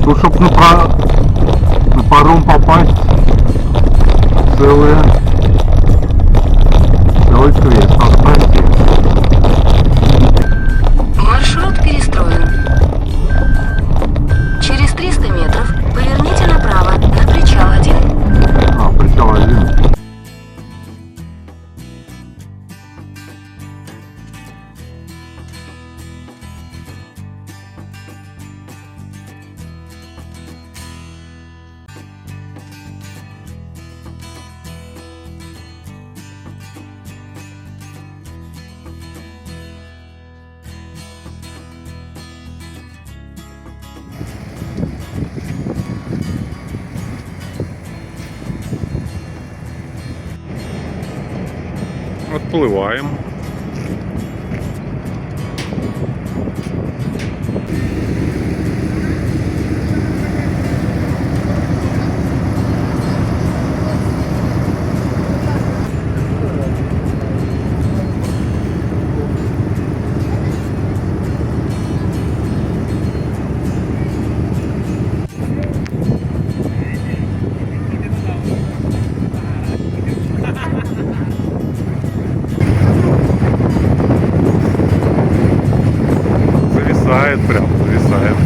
Тут, чтобы на паром попасть, целый квест надо пройти. Маршрут перестроен. Через 300 метров поверните направо на причал 1. Причал 1. Отплываем. Зависает прям, зависает.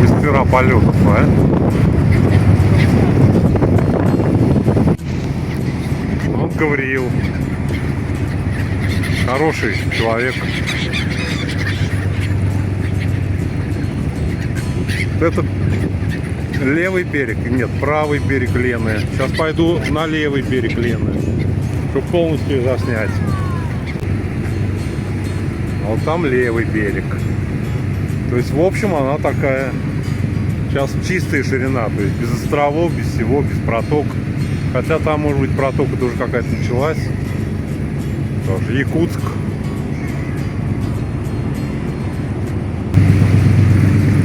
Мастера полетов, а? Вот Гавриил. Хороший человек. Это левый берег, нет, правый берег Лены. Сейчас пойду на левый берег Лены, чтобы полностью заснять. А вот там левый берег. То есть, в общем, она такая сейчас чистая ширина, то есть без островов, без всего, без проток. Хотя там, может быть, протока тоже какая-то началась. Тоже Якутск.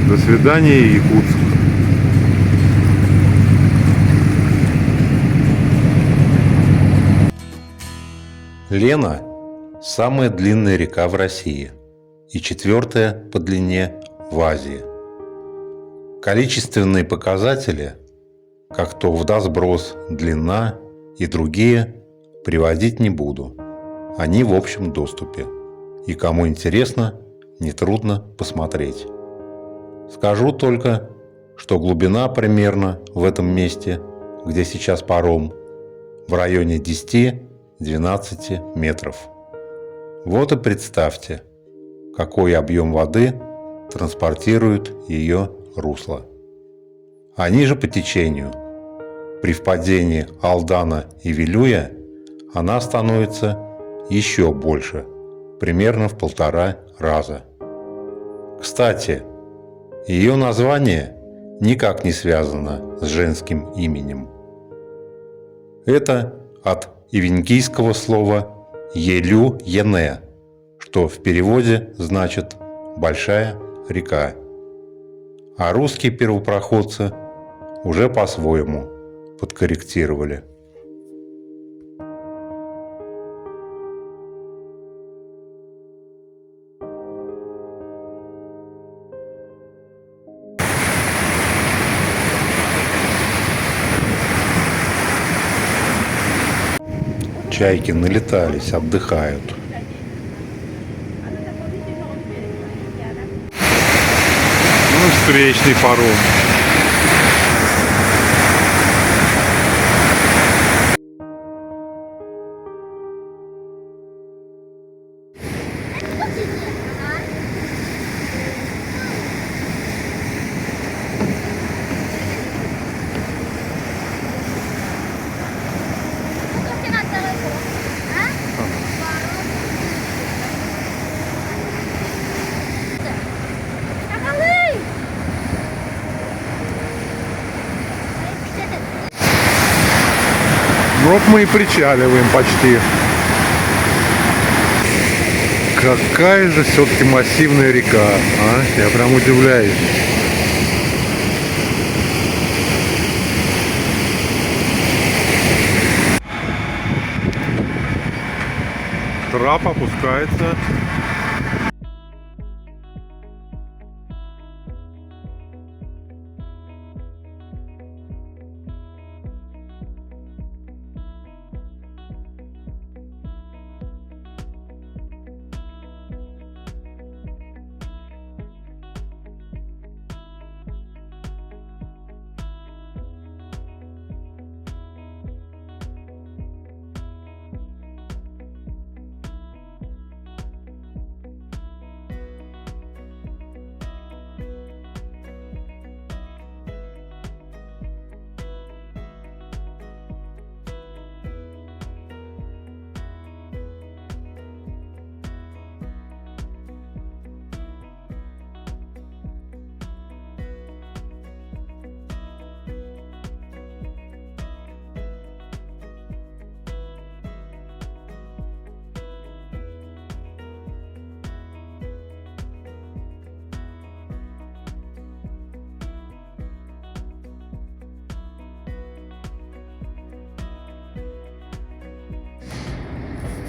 До свидания, Якутск. Лена – самая длинная река в России и четвертая по длине в Азии. Количественные показатели, как то водосброс, длина и другие, приводить не буду. Они в общем доступе, и кому интересно, нетрудно посмотреть. Скажу только, что глубина примерно в этом месте, где сейчас паром, в районе 10-12 метров. Вот и представьте, какой объем воды транспортирует ее русло. А ниже по течению, при впадении Алдана и Вилюя, она становится еще больше, примерно в 1,5 раза. Кстати, ее название никак не связано с женским именем. Это от ивенкийского слова «елю-ене», что в переводе значит «большая река». А русские первопроходцы уже по-своему подкорректировали. Чайки налетались, отдыхают. Ну, встречный паром. Вот мы и причаливаем почти. Какая же все-таки массивная река, а? Я прям удивляюсь. Трап опускается.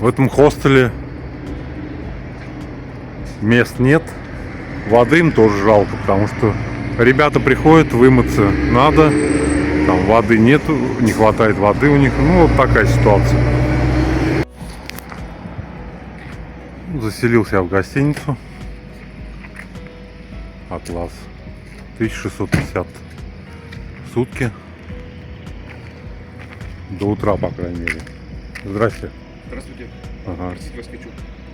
В этом хостеле мест нет. Воды им тоже жалко, потому что ребята приходят, вымыться надо. Там воды нету, не хватает воды у них. Ну, вот такая ситуация. Заселился я в гостиницу. Атлас. 1650 в сутки. До утра, по крайней мере. Здрасте. Здравствуйте. Ага. Красиво скачу.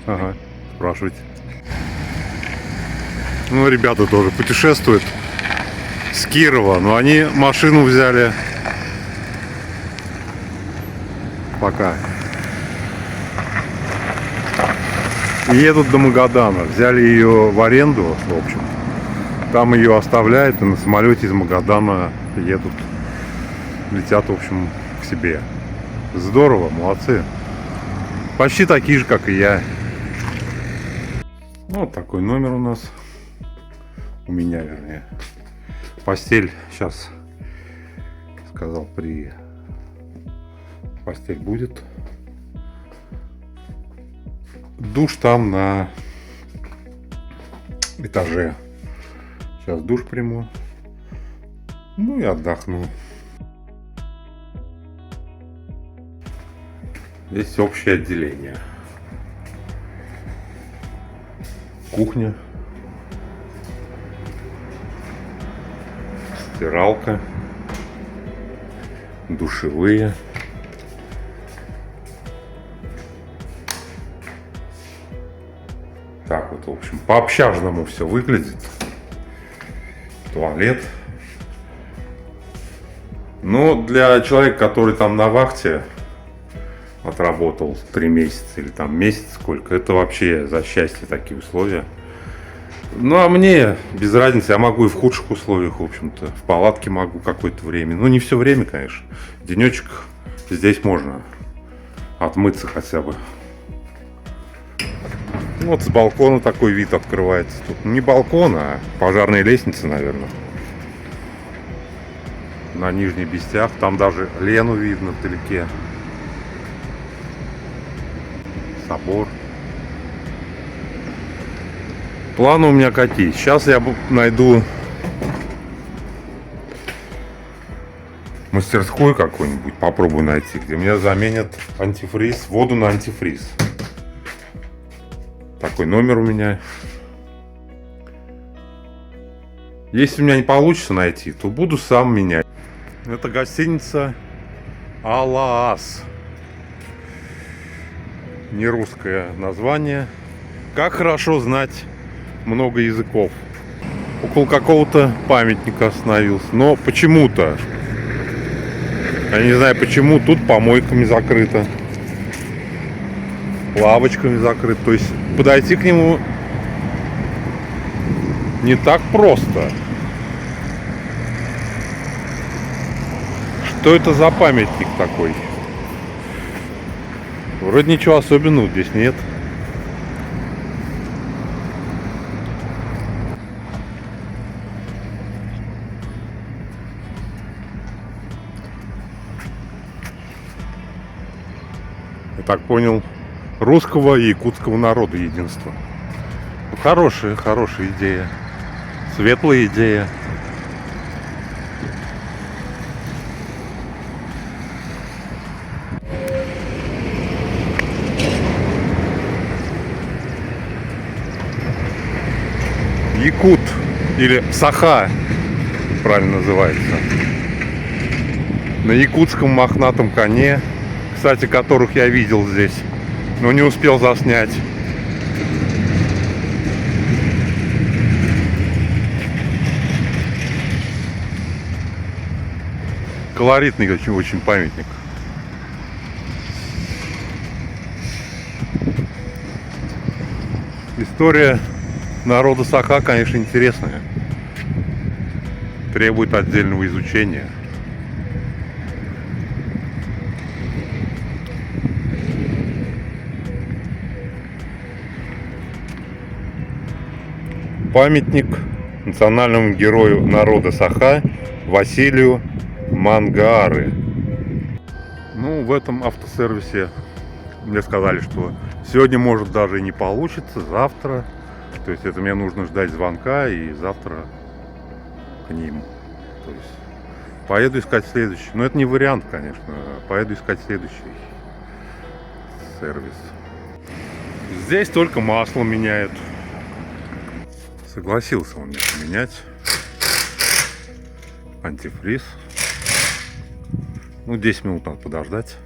Ага. Спрашивайте. Ну, ребята тоже путешествуют с Кирова, но они машину взяли пока. И едут до Магадана. Взяли ее в аренду, в общем. Там ее оставляют, и на самолете из Магадана едут, летят, в общем, к себе. Здорово, молодцы. Почти такие же, как и я. Вот такой номер у нас. У меня, вернее. Постель сейчас, сказал, постель будет. Душ там на этаже. Сейчас душ приму. Ну и отдохну. Здесь общее отделение. Кухня. Стиралка. Душевые. Так вот, в общем, по-общажному все выглядит. Туалет. Но для человека, который там на вахте отработал 3 месяца или там месяц сколько, это вообще за счастье такие условия. Ну а мне без разницы, я могу и в худших условиях, в общем-то, в палатке могу какое-то время. Ну не все время, конечно. Денечек здесь можно отмыться хотя бы. Вот с балкона такой вид открывается. Тут не балкон, а пожарная лестница, наверное. На Нижних Бестях. Там даже Лену видно вдалеке. Собор. Планы у меня какие? Сейчас я найду мастерскую какую-нибудь, попробую найти, где меня заменят антифриз, воду на антифриз. Такой номер у меня. Если у меня не получится найти, то буду сам менять. Это гостиница Алаас. Не русское название. Как хорошо знать много языков. Около какого-то памятника остановился. Но почему-то, я не знаю почему, тут помойками закрыто. Лавочками закрыто. То есть подойти к нему не так просто. Что это за памятник такой? Вроде ничего особенного здесь нет. Я так понял, русского и якутского народа единство. Хорошая идея. Светлая идея. Якут или Саха правильно называется. На якутском мохнатом коне, кстати, которых я видел здесь, но не успел заснять. Колоритный очень памятник. История народа Саха, конечно, интересная. Требует отдельного изучения. Памятник национальному герою народа Саха Василию Мангаарэ. Ну, в этом автосервисе мне сказали, что сегодня может даже и не получится, завтра. То есть это мне нужно ждать звонка и завтра к ним. То есть поеду искать следующий. Но это не вариант, конечно. Поеду искать следующий сервис. Здесь только масло меняют. Согласился он мне поменять. Антифриз. Ну, 10 минут надо подождать.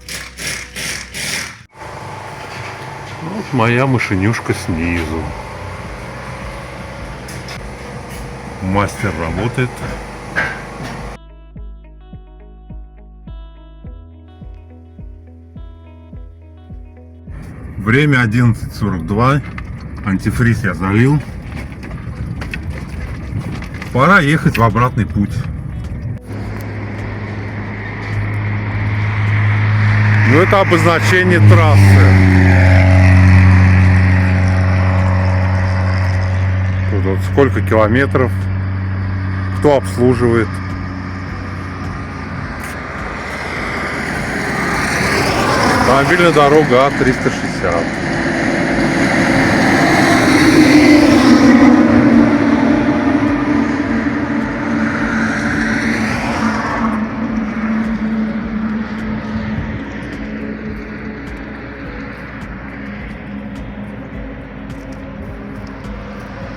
Вот моя машинюшка снизу. Мастер работает. Время 11:42. Антифриз я залил. Пора ехать в обратный путь. Ну, это обозначение трассы. Тут вот сколько километров, кто обслуживает. Автомобильная дорога А360.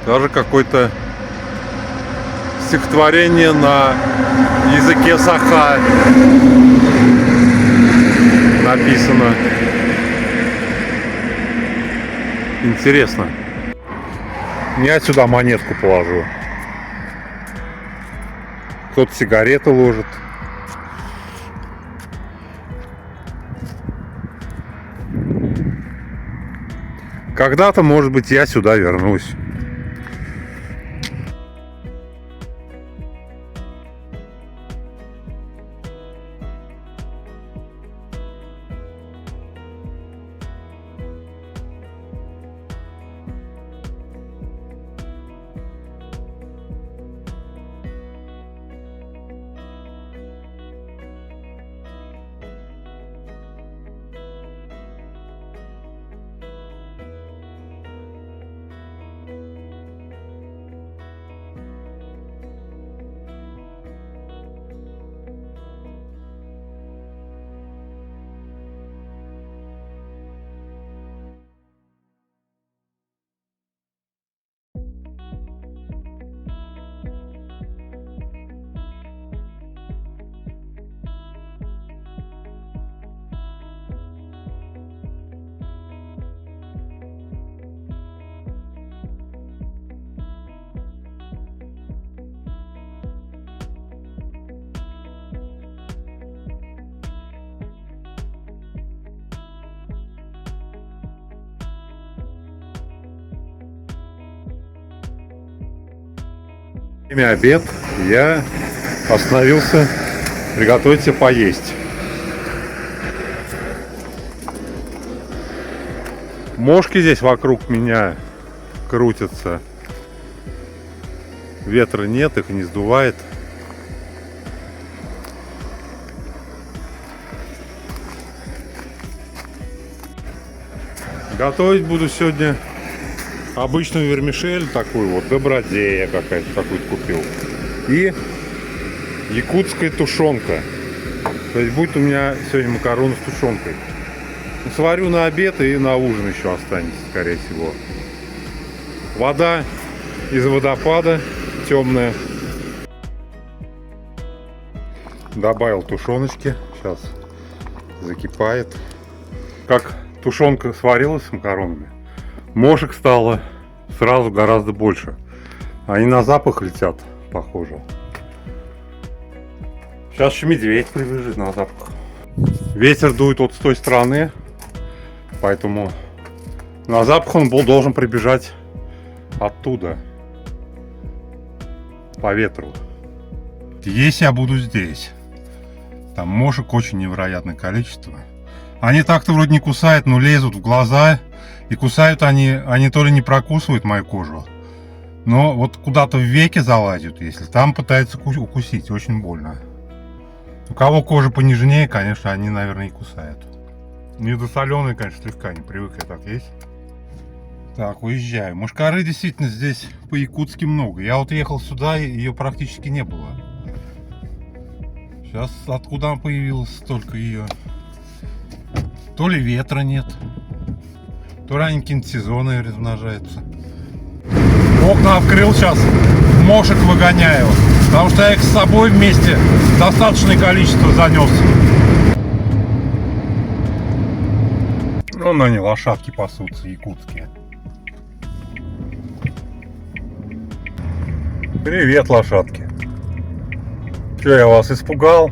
Даже какое-то стихотворение на языке саха написано. Интересно. Я сюда монетку положу. Кто-то сигареты ложит. Когда-то, может быть, я сюда вернусь. Время обед, я остановился приготовить себе поесть. Мошки здесь вокруг меня крутятся. Ветра нет, их не сдувает. Готовить буду сегодня обычную вермишель, такую вот, добродея какую-то купил. И якутская тушенка. То есть будет у меня сегодня макароны с тушенкой. Сварю на обед и на ужин еще останется, скорее всего. Вода из водопада темная. Добавил тушеночки. Сейчас закипает. Как тушенка сварилась с макаронами, мошек стало сразу гораздо больше. Они на запах летят, похоже. Сейчас еще медведь прибежит на запах. Ветер дует вот с той стороны, поэтому на запах он должен прибежать оттуда, по ветру. Если я буду здесь, там мошек очень невероятное количество. Они так-то вроде не кусают, но лезут в глаза. И кусают они то ли не прокусывают мою кожу, но вот куда-то в веки залазят, если там пытаются укусить, очень больно. У кого кожа понежнее, конечно, они, наверное, и кусают. Недосоленый, конечно, слегка, не привык я так есть. Так, уезжаю. Мошкары действительно здесь по-якутски много. Я вот ехал сюда, ее практически не было. Сейчас откуда она появилась столько ее? То ли ветра нет, то ли они какие-то сезоны размножаются. Окна открыл сейчас, мошек выгоняю, потому что я их с собой вместе достаточное количество занес. Вон они, лошадки пасутся, якутские. Привет, лошадки. Че, я вас испугал?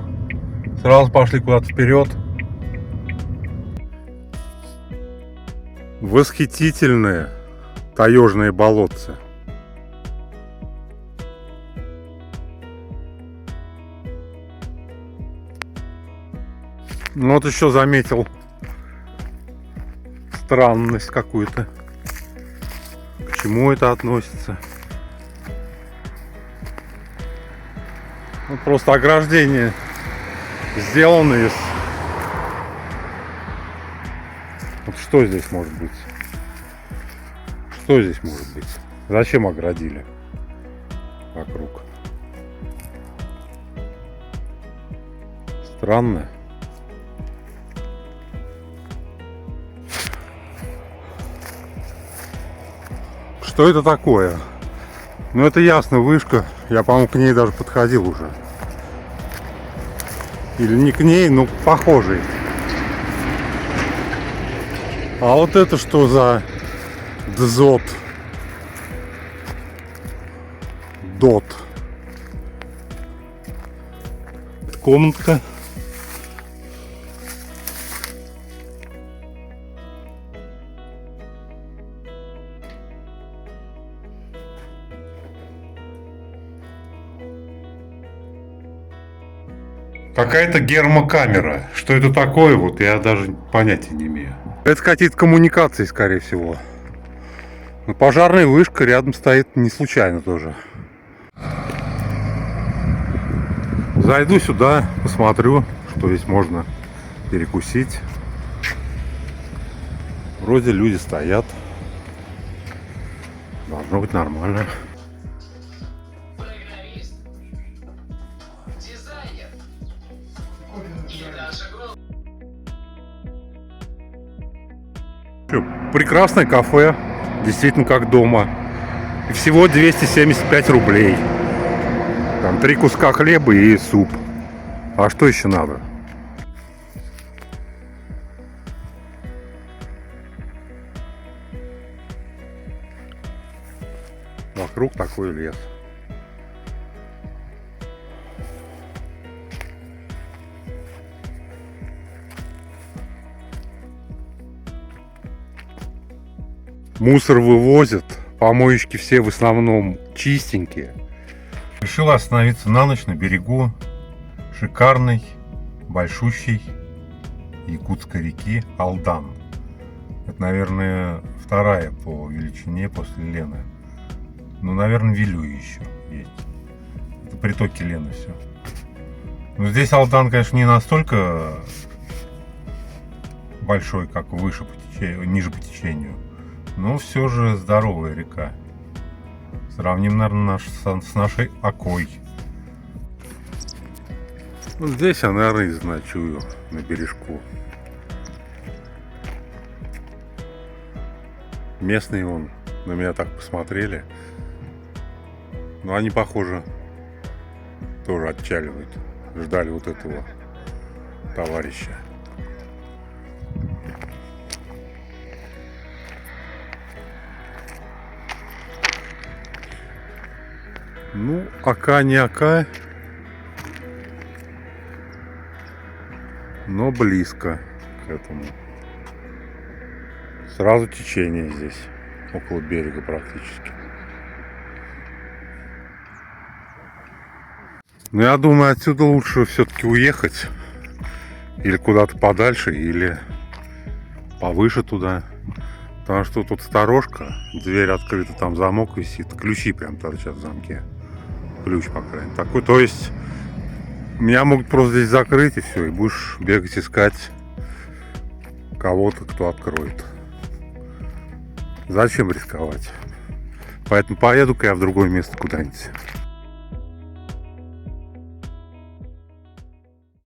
Сразу пошли куда-то вперед. Восхитительные таежные болотцы. Ну вот еще заметил странность какую-то. К чему это относится? Ну, просто ограждение сделано из... Вот что здесь может быть? Что здесь может быть? Зачем оградили вокруг? Странно. Что это такое? Ну это ясно, вышка. Я, по-моему, к ней даже подходил уже. Или не к ней, но похожий. А вот это что за дзот? Дот. Комнатка. Какая-то гермокамера. Что это такое, вот я даже понятия не имею. Это какие-то коммуникации, скорее всего. Но пожарная вышка рядом стоит не случайно тоже. Зайду сюда, посмотрю, что здесь можно перекусить. Вроде люди стоят. Должно быть нормально. Прекрасное кафе, действительно как дома. И всего 275 рублей. Там 3 куска хлеба и суп. А что еще надо? Вокруг такой лес. Мусор вывозят, помоечки все в основном чистенькие. Решил остановиться на ночь на берегу шикарной, большущей якутской реки Алдан. Это, наверное, вторая по величине после Лены. Ну, наверное, Вилюй еще есть. Это притоки Лены все. Но здесь Алдан, конечно, не настолько большой, как выше по течению, ниже по течению. Но все же здоровая река. Сравним, наверное, с нашей Окой. Вот здесь она рысь ночую на бережку. Местные вон на меня так посмотрели. Но они, похоже, тоже отчаливают. Ждали вот этого товарища. Ну, ока не ока, но близко к этому. Сразу течение здесь, около берега практически. Но я думаю, отсюда лучше все-таки уехать. Или куда-то подальше, или повыше туда. Потому что тут сторожка, дверь открыта, там замок висит. Ключи прям торчат в замке. Ключ, по крайней мере. Такой, то есть меня могут просто здесь закрыть и все. И будешь бегать искать кого-то, кто откроет. Зачем рисковать? Поэтому поеду-ка я в другое место куда-нибудь.